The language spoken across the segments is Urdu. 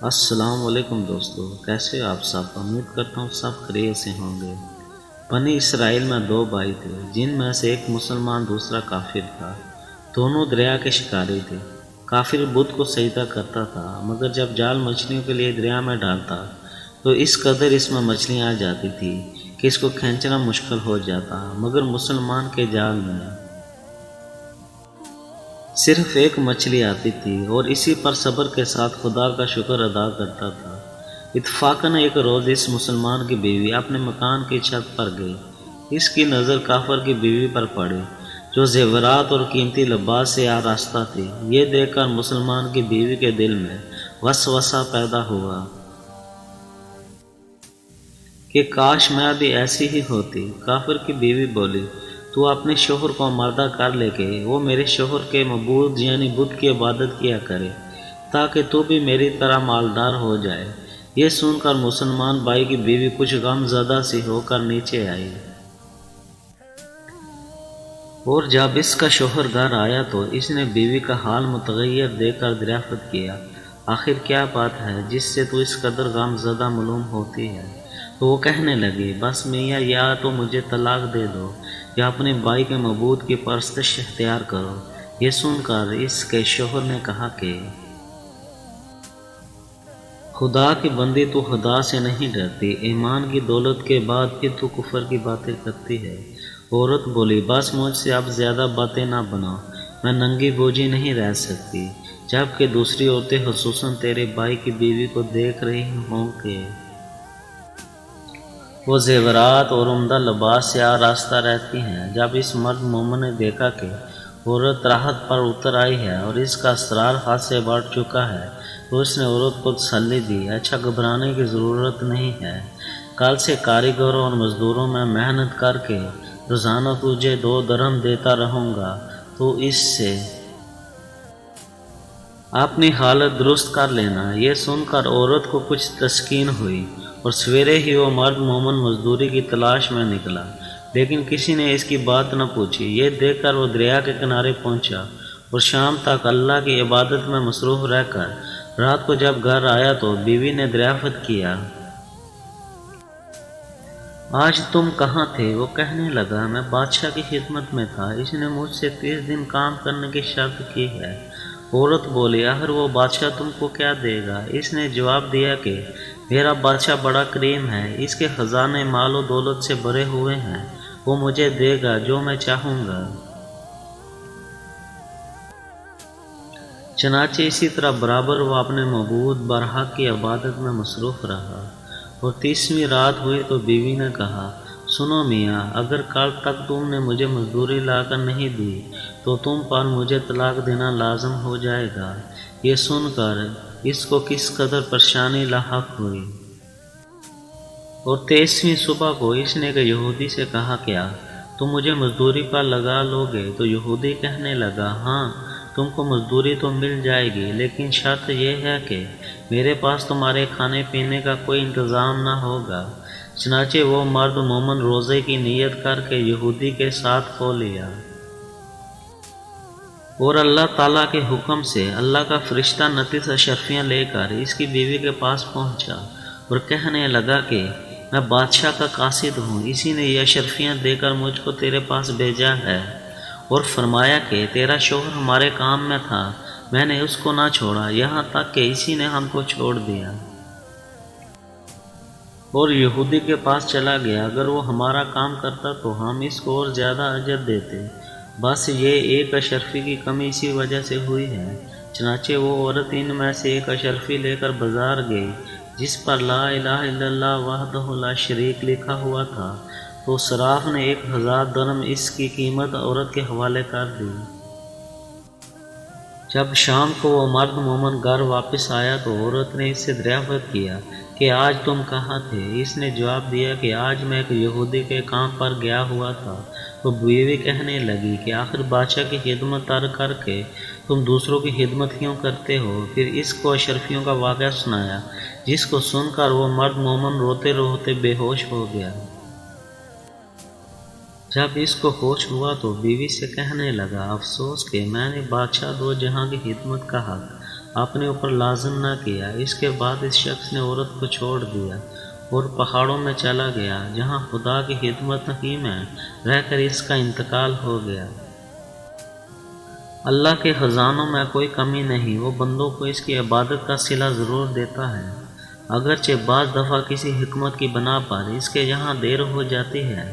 السلام علیکم دوستو، کیسے ہو آپ سب؟ امید کرتا ہوں سب خیریت سے ہوں گے۔ بنی اسرائیل میں دو بھائی تھے، جن میں سے ایک مسلمان دوسرا کافر تھا۔ دونوں دریا کے شکاری تھے۔ کافر بت کو سجدہ کرتا تھا، مگر جب جال مچھلیوں کے لیے دریا میں ڈالتا تو اس قدر اس میں مچھلیاں آ جاتی تھی کہ اس کو کھینچنا مشکل ہو جاتا، مگر مسلمان کے جال میں صرف ایک مچھلی آتی تھی اور اسی پر صبر کے ساتھ خدا کا شکر ادا کرتا تھا۔ اتفاقاً ایک روز اس مسلمان کی بیوی اپنے مکان کی چھت پر گئی۔ اس کی نظر کافر کی بیوی پر پڑی، جو زیورات اور قیمتی لباس سے آراستہ تھی۔ یہ دیکھ کر مسلمان کی بیوی کے دل میں وسوسہ پیدا ہوا کہ کاش میں بھی ایسی ہی ہوتی۔ کافر کی بیوی بولی، تو اپنے شوہر کو مردہ کر لے کہ وہ میرے شوہر کے معبود یعنی بت کی عبادت کیا کرے، تاکہ تو بھی میری طرح مالدار ہو جائے۔ یہ سن کر مسلمان بھائی کی بیوی کچھ غم زدہ سی ہو کر نیچے آئی، اور جب اس کا شوہر گھر آیا تو اس نے بیوی کا حال متغیر دیکھ کر دریافت کیا، آخر کیا بات ہے جس سے تو اس قدر غم زدہ معلوم ہوتی ہے؟ تو وہ کہنے لگی، بس میاں، یا تو مجھے طلاق دے دو یا اپنے بھائی کے معبود کی پرستش اختیار کرو۔ یہ سن کر اس کے شوہر نے کہا کہ خدا کی بندی، تو خدا سے نہیں ڈرتی، ایمان کی دولت کے بعد پھر تو کفر کی باتیں کرتی ہے۔ عورت بولی، بس مجھ سے اب زیادہ باتیں نہ بناؤ، میں ننگی بوجھی نہیں رہ سکتی، جبکہ دوسری عورتیں خصوصاً تیرے بھائی کی بیوی کو دیکھ رہی ہوں کہ وہ زیورات اور عمدہ لباس سے آراستہ رہتی ہیں۔ جب اس مرد مومن نے دیکھا کہ عورت راحت پر اتر آئی ہے اور اس کا اسرار حد سے بڑھ چکا ہے تو اس نے عورت کو تسلی دی، اچھا، گھبرانے کی ضرورت نہیں ہے، کل سے کاریگروں اور مزدوروں میں محنت کر کے روزانہ تجھے 2 درہم دیتا رہوں گا، تو اس سے اپنی حالت درست کر لینا۔ یہ سن کر عورت کو کچھ تسکین ہوئی اور سویرے ہی وہ مرد مومن مزدوری کی تلاش میں نکلا، لیکن کسی نے اس کی بات نہ پوچھی۔ یہ دیکھ کر وہ دریا کے کنارے پہنچا اور شام تک اللہ کی عبادت میں مصروف رہ کر رات کو جب گھر آیا تو بیوی نے دریافت کیا، آج تم کہاں تھے؟ وہ کہنے لگا، میں بادشاہ کی خدمت میں تھا، اس نے مجھ سے 30 دن کام کرنے کی شرط کی ہے۔ عورت بولی، آخر وہ بادشاہ تم کو کیا دے گا؟ اس نے جواب دیا کہ میرا بادشاہ بڑا کریم ہے، اس کے خزانے مال و دولت سے بھرے ہوئے ہیں، وہ مجھے دے گا جو میں چاہوں گا۔ چنانچہ اسی طرح برابر وہ اپنے معبود برحق کی عبادت میں مصروف رہا، اور 30ویں رات ہوئی تو بیوی نے کہا، سنو میاں، اگر کل تک تم نے مجھے مزدوری لا کر نہیں دی تو تم پر مجھے طلاق دینا لازم ہو جائے گا۔ یہ سن کر اس کو کس قدر پریشانی لاحق ہوئی، اور 23ویں صبح کو اس نے ایک یہودی سے کہا، کیا تم مجھے مزدوری پر لگا لو گے؟ تو یہودی کہنے لگا، ہاں، تم کو مزدوری تو مل جائے گی، لیکن شرط یہ ہے کہ میرے پاس تمہارے کھانے پینے کا کوئی انتظام نہ ہوگا۔ چنانچہ وہ مرد مومن روزے کی نیت کر کے یہودی کے ساتھ کھو لیا، اور اللہ تعالیٰ کے حکم سے اللہ کا فرشتہ 29 اشرفیاں لے کر اس کی بیوی کے پاس پہنچا اور کہنے لگا کہ میں بادشاہ کا قاصد ہوں، اسی نے یہ اشرفیاں دے کر مجھ کو تیرے پاس بھیجا ہے، اور فرمایا کہ تیرا شوہر ہمارے کام میں تھا، میں نے اس کو نہ چھوڑا، یہاں تک کہ اسی نے ہم کو چھوڑ دیا، اور یہودی کے پاس چلا گیا، اگر وہ ہمارا کام کرتا تو ہم اس کو اور زیادہ اجر دیتے، بس یہ ایک اشرفی کی کمی اسی وجہ سے ہوئی ہے۔ چنانچہ وہ عورت ان میں سے ایک اشرفی لے کر بازار گئی جس پر لا الہ الا اللہ وحدہ لا شریک لکھا ہوا تھا، تو صراف نے 1000 درہم اس کی قیمت عورت کے حوالے کر دی۔ جب شام کو وہ مرد مومن گھر واپس آیا تو عورت نے اس سے دریافت کیا کہ آج تم کہاں تھے؟ اس نے جواب دیا کہ آج میں ایک یہودی کے کام پر گیا ہوا تھا۔ تو بیوی کہنے لگی کہ آخر بادشاہ کی خدمت ترک کر کے تم دوسروں کی خدمت کیوں کرتے ہو؟ پھر اس کو اشرفیوں کا واقعہ سنایا، جس کو سن کر وہ مرد مومن روتے روتے بے ہوش ہو گیا۔ جب اس کو ہوش ہوا تو بیوی سے کہنے لگا، افسوس کہ میں نے بادشاہ دو جہاں کی خدمت کا حق اپنے اوپر لازم نہ کیا۔ اس کے بعد اس شخص نے عورت کو چھوڑ دیا اور پہاڑوں میں چلا گیا جہاں خدا کی خدمت ہی میں رہ کر اس کا انتقال ہو گیا۔ اللہ کے خزانوں میں کوئی کمی نہیں، وہ بندوں کو اس کی عبادت کا صلہ ضرور دیتا ہے، اگرچہ بعض دفعہ کسی حکمت کی بنا پر اس کے یہاں دیر ہو جاتی ہے،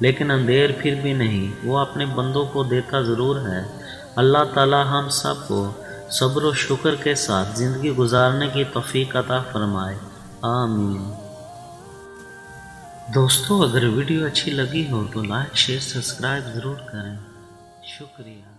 لیکن اندیر پھر بھی نہیں، وہ اپنے بندوں کو دیتا ضرور ہے۔ اللہ تعالی ہم سب کو صبر و شکر کے ساتھ زندگی گزارنے کی توفیق عطا فرمائے، آمین۔ دوستو، اگر ویڈیو اچھی لگی ہو تو لائک شیئر سبسکرائب ضرور کریں، شکریہ۔